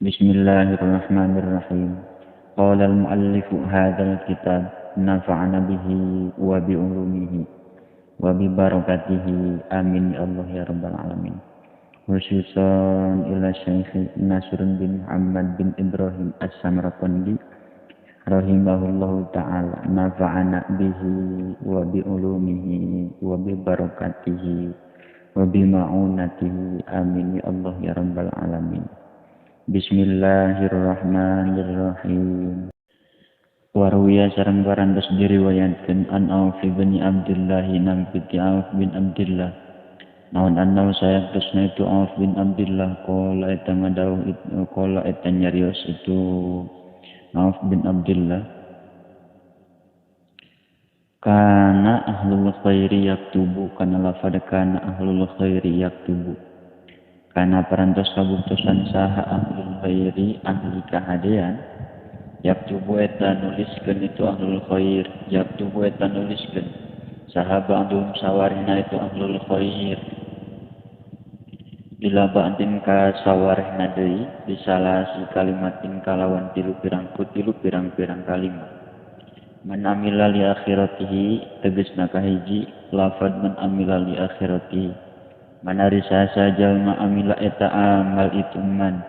Bismillahirrahmanirrahim. Qala al-muallifu hadzal kitab nafa'ana bihi wa bi ulumihi wa bi barakatihi amin ya Allah ya rabbal alamin. Khususan ila Syekh Nasrun bin Muhammad bin Ibrahim As-Samarqandi rahimahullahu ta'ala, nafa'ana bihi wa bi ulumihi wa bi barakatihi wa bi ma'unatihi amin ya Allah ya rabbal alamin. Bismillahirrahmanirrahim. Waruya sareng barantos diriwayatkeun an Auf bin Abdullah nangpiti Auf bin Abdullah. Naon annau saya terusna itu Auf bin Abdullah qala eta ngadawuh itu qala eta nyarios itu Auf bin Abdullah. Kana ahlul khairi yaktubu, kana lafad kana ahlul khairi yaktubu. Karena perantos kabuktosan saha ahlul khairi ahli kahadean yaktubu eta nuliskeun itu ahlul khair, yaktubu eta nuliskeun saha ba'dum sawarihna itu ahlul khair bila ba'din ka sawarihna deui disalasi kalimatin kalawan tilu pirang-pirang kalimat. Man amila li akhiratihi tegasna kahiji lafad man amila li akhiratihi. Manari sasa jalma amila eta amal itu man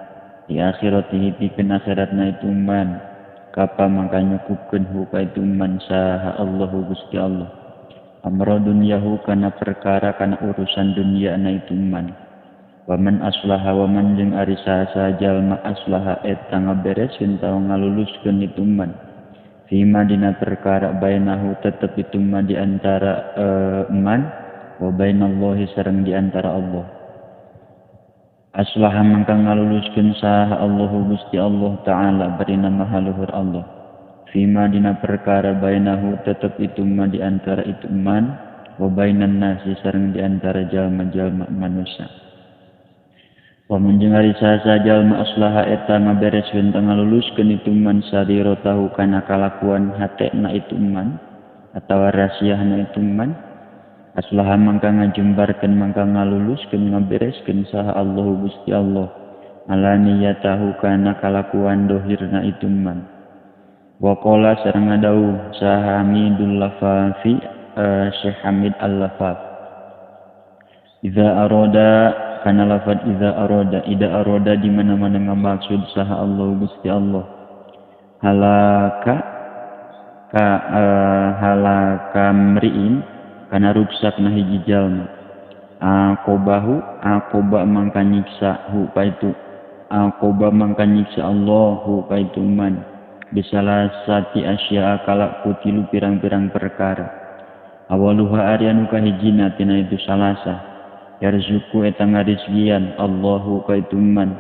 di akhiratihi pikeun akhiratna itu man kapa mangka nyukupkeun huka itu man saha Allahu Gusti Allah amra dunyahu kana perkara kana urusan dunia na itu man wa man aslaha wa man jeung ari sasa jalma aslaha eta ngabereskeun tau ngaluluskeun itu man fima dina perkara bainahu tetep itu man di antara man wa bainallahi sareng di antara Allah. Aslaha mangka ngaluluskeun saha Allahu Gusti Allah taala barina maha luhur Allah. Fima dina perkara bainahu tetep itu ma di antara itu man wa bainan nasi sareng di antara jalma-jalma manusia. Wa menjengari saha jalma aslaha eta ngabereskeun ngaluluskeun itu man sadiro tahu kana kalakuan hatena itu man atawa rahasiana itu man. Aslaha mangka ngajembarkeun mangka ngaluluskeun ngabereskeun saha Allahu Gusti Allah ala niyatahu kana kalakuan dohirna itu man. Wa qala sareng ngadawuh saha Hamidul Lafafi Syekh Hamid Al-Lafaf idza arada kana lafad idza arada di mana-mana ngamaksud saha Allah Gusti Allah halaka mriin kana ruksak na hiji jalma aqoba mangka nyiksa hu kaitu aqoba mangka nyiksa Allah hu kaitu man bisalasati asya kala kutilu pirang-pirang perkara awaluha arianu kahijina tina itu salasa yarzuku eta ngarizkian Allahu kaitu man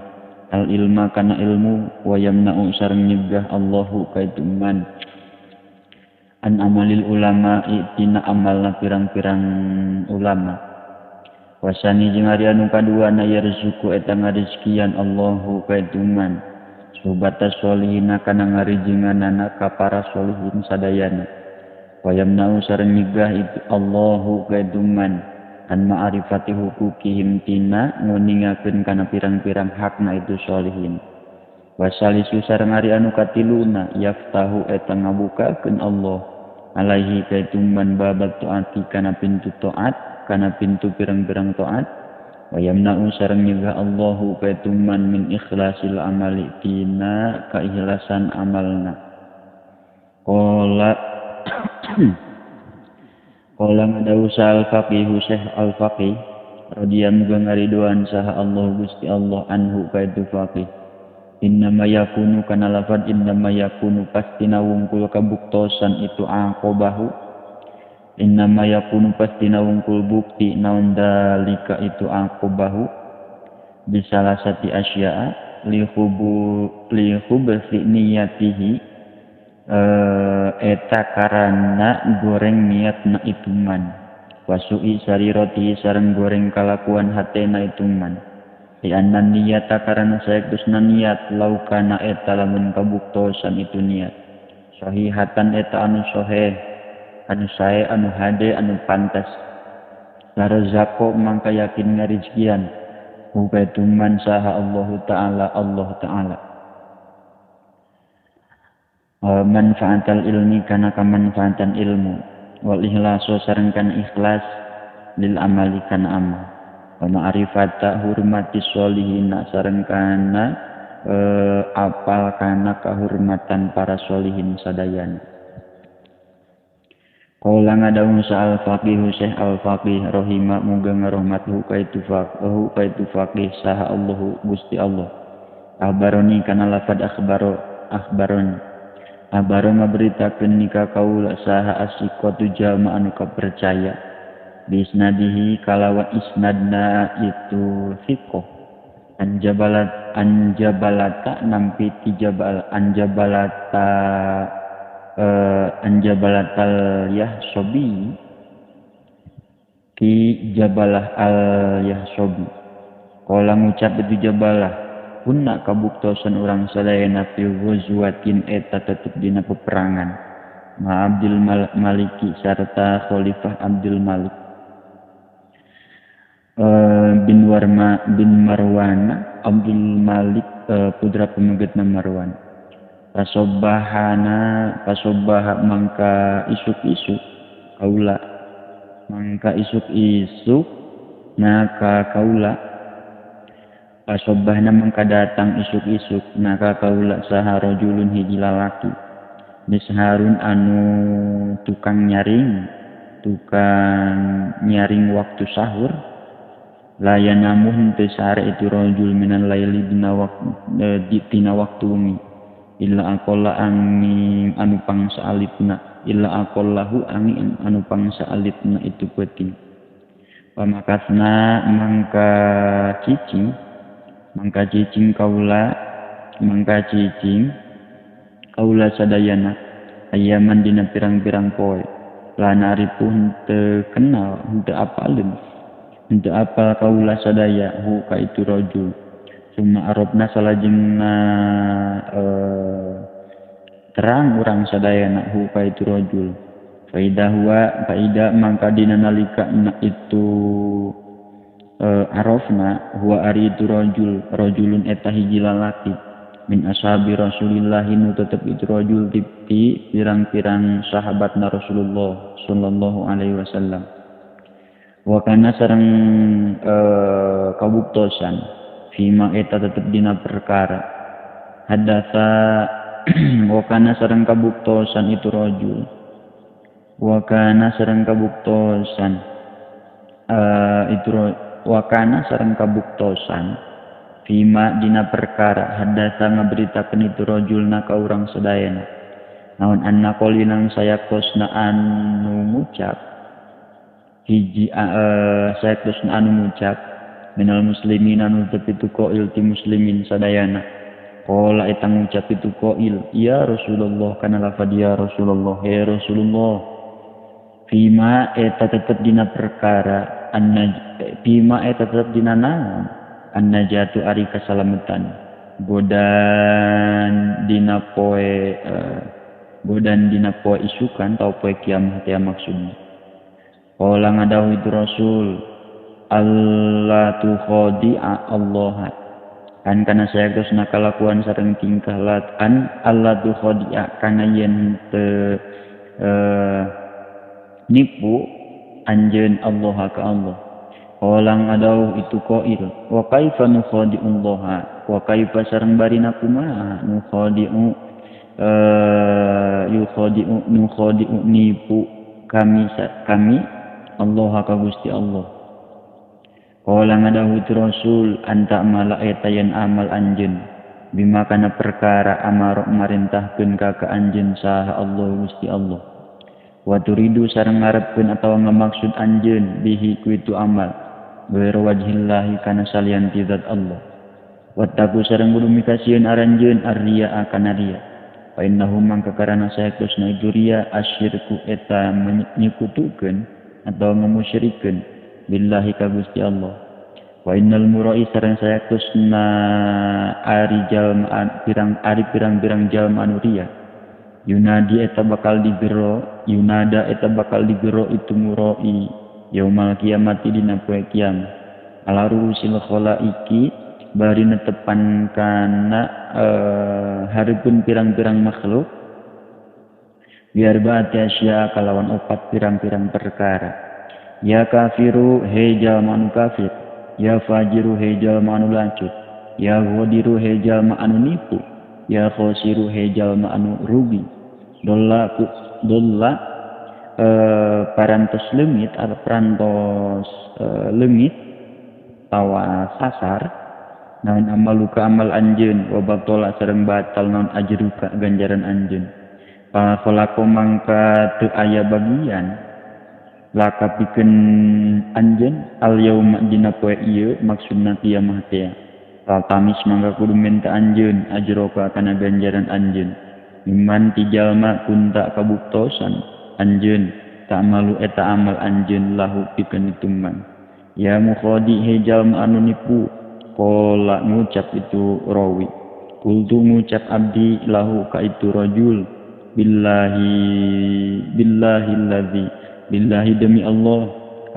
al ilma kana ilmu wa yamna'u sareng nyegah Allahu kaitu man an amalil ulama tina amalna pirang-pirang ulama wasani jeung ari anu kaduana yarzuku eta ngarizkian Allahu kaituman subata solihina kana ngarijinganana ka para solihin sadayana wayamnau sareng nyegah itu Allahu kaituman an ma'rifati hukukihim tina nguningakeun kana pirang-pirang hakna itu solihin wasalisu sareng ari anu katiluna yaftahu eta ngabukakeun Allah alaihi kaituman babat taati kana pintu taat kana pintu pirang-pirang taat wa yamna'u sareng nyegah Allahu kaituman min ikhlasil amali tina kaikhlasan amalna qala ngadawu al-faqih Syekh al-faqih radhiyallahu ngariduan saha Allah Gusti Allah anhu kaitu faqih innama yakunu kana lafad innama yakunu pastina wungkul kabuktosan itu aqobahu innama yakunu pastina wungkul bukti naon dalika itu aqobahu bisalasati asya'a li khubsi niyatihi eta karana goreng niatna itu man wasu'i sarirati sareng goreng kalakuan hatena itu man di anna niyata karena saya kusna niat laukana eta lamun kabuktosan itu niat sahihatan eta anu sahih anu sae anu hade anu pantas larazako mangka yakin ngarizkian Hubatuman saha Allah Ta'ala manfaatal ilmi kana kamanfaatan ilmu, wal ikhlasu sareng kana ikhlas lil amali kana amal, wa ma'rifata hurmati sholihin sareng kana apal kana kehormatan para sholihin sadayana. Qala ngadawu sa'al faqih Syekh al-Faqih rahimah muga ngarahmatuhu kaitu faqih saha Allahu Gusti Allah. Akhbaroni kana lafad akhbaroni ngaberitakeun nika kaula saha asiqatu jalma anu kapercaya bisnadihi kalawan isnadna itu thiqah anjabalata nampi tijabal anjabalatal yahsobi ki jabalah al yahsobi kala ngucap itu jabalah punna kabuktosan urang sadayana fi ghazwatin eta tetep dina peperangan ma Abdul Maliki sarta Khalifah Abdul Malik bin Marwan Abdul Malik putra pemegetna Marwan. Pasobbaha mangka isuk-isuk kaula naka kaula pasobbahna mangka datang isuk-isuk naka kaula saha rajulun hiji lalaki misharun anu tukang nyaring waktu sahur layanamuh henteu sare itu rajul minal laili dina waktu wengi illa aqalla angin anu pangsa alipna itu peuting pamakasna mangka cicing kaula sadayana ayaman dina pirang-pirang poe lana aripu henteu kenal henteu apal kaula sadaya hu ka itu rajul cuma arabna salajengna terang urang sadayana hu ka itu rajul faida mangka dina nalika itu arafna huwa ari itu rajulun eta hiji lalaki min ashabi Rasulillah nu tetep itu rajul ti pirang-pirang sahabatna Rasulullah sallallahu alaihi wasallam wa kana sareng kabuktosan fima eta tetep dina perkara hadatsa wa kana sareng kabuktosan itu rajul wa kana sareng kabuktosan fima dina perkara hadatsa ngaberitakeun itu rajulna ka urang sadayana naon anna qolinan saya kosna anu ngucap hiji saya kosna anu ngucap minal muslimin anu tepitu qail ti muslimin sadayana qala eta ngucap itu qail ya Rasulullah kana lafad ya Rasulullah ya Rasulullah fima eta tetep dina perkara fima eta tetep dina naon annajatu ari kasalametan godan dina poe isukan tau poe kiamat ya maksudnya qala ngadawu itu Rasul Allah tu khodi'a Allah kan kana saya geus nakalakuan sareng tingkah latan Allah tu khodi'a kana yen teu nipu anjeun Allah ka Allah Olang adau itu qail wa kaifa nukhadi'ullaha wa kaifa sareng barina kumaha nukhadi'u nipu kami Allah ka Gusti Allah. Qala ngadahu itu Rasul anta amala eta yen amal anjeun bima kana perkara amar marintahkeun ka anjeun saha Allah Gusti Allah. Wa turidu sareng ngarepkeun atawa ngamaksud anjeun bihi ku itu amal ghairu wajhillahi kana salian zat Allah. Wa taku sareng kudu mikasieun aranjeun ar-riya kana riya. Fa innahu mangka karana saektosna itu riya asyirku eta nyekutukeun atawa ngamusyrikeun billahi ka Gusti Allah. Wa innal murai sareng saektosna ari jalma pirang-pirang jalma anu riya yunada eta bakal digero itu murai yaumal kiamati dina poe kiamat ala rusil khalaiki bari netepan kana hareupeun pirang-pirang makhluk biar baati asya kalawan opat pirang-pirang perkara. Ya kafiru hei jalma anu kafir, ya fajiru hei jalma anu lancut, ya ghadiru hei jalma anu nipu, ya khosiru hei jalma anu rugi. Dolla parantos leungit atau parantos leungit tawa sasar naon amaluka amal anjeun wa batola sareng batal naon ajruka ganjaran anjeun. Falako mangka teu aya bagian laka pikeun anjeun al yauma dina poe ieu maksudna kiamah teh. Tamis mangka kudu minta anjeun ajroka kana ganjaran anjeun. Miman ti jalma kunta kabuktosan anjeun tak malu eta amal anjeun lahu pikeun itu man. Ya mukhadi he jalma anu nipu qala ngucap itu rawi. Kultu ngucap abdi lahu ka itu rajul billahi demi Allah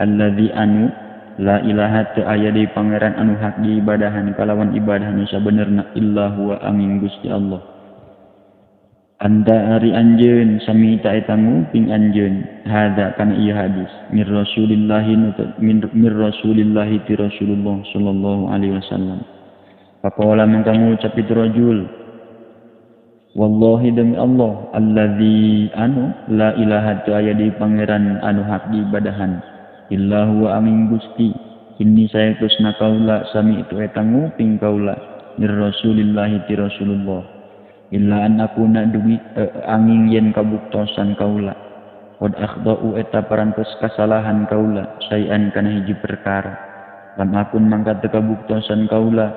alladzi anu la ilaha ta aya di pangeran anu hak diibadahan kalawan ibadah nu sabenerna illa huwa angin Gusti Allah. Anda hari anjeun sami ta eta nguping anjeun hada kana ieu hadis mir rasulillahi ti Rasulullah sallallahu alaihi wasallam. Faqala mangka ngucap itu rajul wallahi demi Allah alladzi anu la ilaha ta aya di pangeran anu hak diibadahan illa huwa amin Gusti inni saya kusna kaula sami itu eta nguping kaula mir rasulillahi ti Rasulullah illa an akuna dugi angin yen kabuktosan kaula qad akhda'u eta parantos kasalahan kaula sayan kana hiji perkara lam akun mangka teu kabuktosan kaula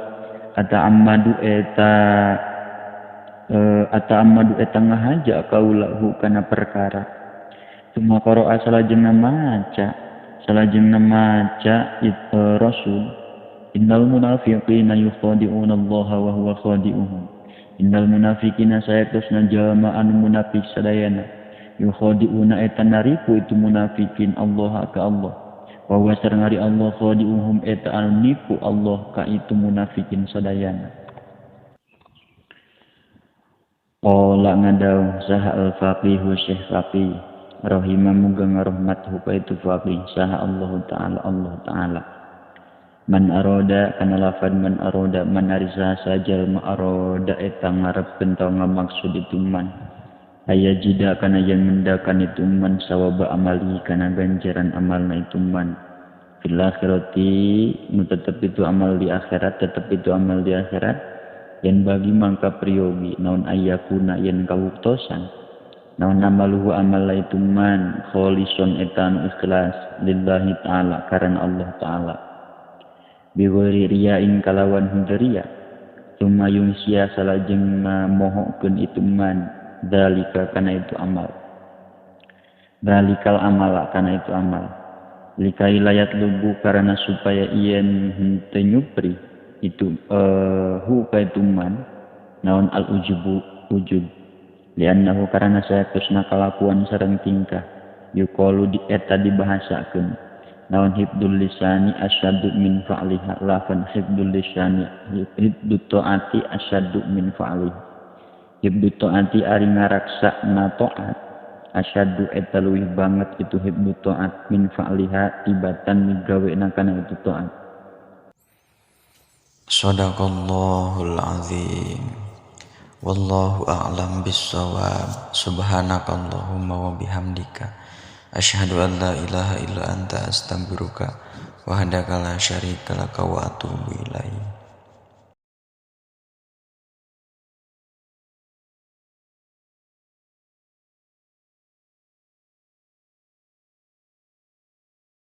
ata ammadu eta ngahaja kaula hu kana perkara tuma qara'a salajengna maca rasul innal munafiqina yukhadi'una Allah wa huwa khadi'uhum. Innal munafiqina sayaktusna jalma anu munafik sadayana yukhadi'una eta naripu itu munafikin Allah ka Allah wa huwa sareng ari Allah khadi'uhum eta anu nipu Allah ka itu munafikin sadayana. Qala ngadaw saha al-faqihu syekh faqih rahimah muga ngarahmatuhu ka itu faqih saha Allah taala man aroda kana lafad man aroda man arisa sajal ma aroda eta ngarepkeun taw ngamaksud itu man aya jida kana yen mendakan itu man sawaba amali kana ganjaran amalna itu man fil akhirati nu tetep itu amal di akhirat yen bagi mangka priyogi naon ayakuna yen kawuktosan naon amaluhu amal itu man kholison eta nu ikhlas lillahi taala karena Allah taala biwari riyain kalawan hudriya tuma yungsia salajeng mohokeun itu man dalika kana itu amal dalikal amala kana itu amal likai layat lubu karena supaya ien henteu nyupri itu hu ka itu man naon al ujub liannahu karena saya kusna kalakuan sareng tingkah yuqalu di eta dibahasakeun naon hibdul lisani asyaddu min fa'liha lafan hibdul lisani hibdut taati asyaddu min fa'liha hibdut taati ari ngaraksa na taat asyaddu eta leuwih banget itu hibdut taat min fa'liha tibatan migawena kana itu taat. Shadaqallahul azim wallahu a'lam bissawab subhanakallahumma wa bihamdika asyhadu an la ilaha illa anta astaghfiruka wa hadaka la syarika laka wa atubu ilaik.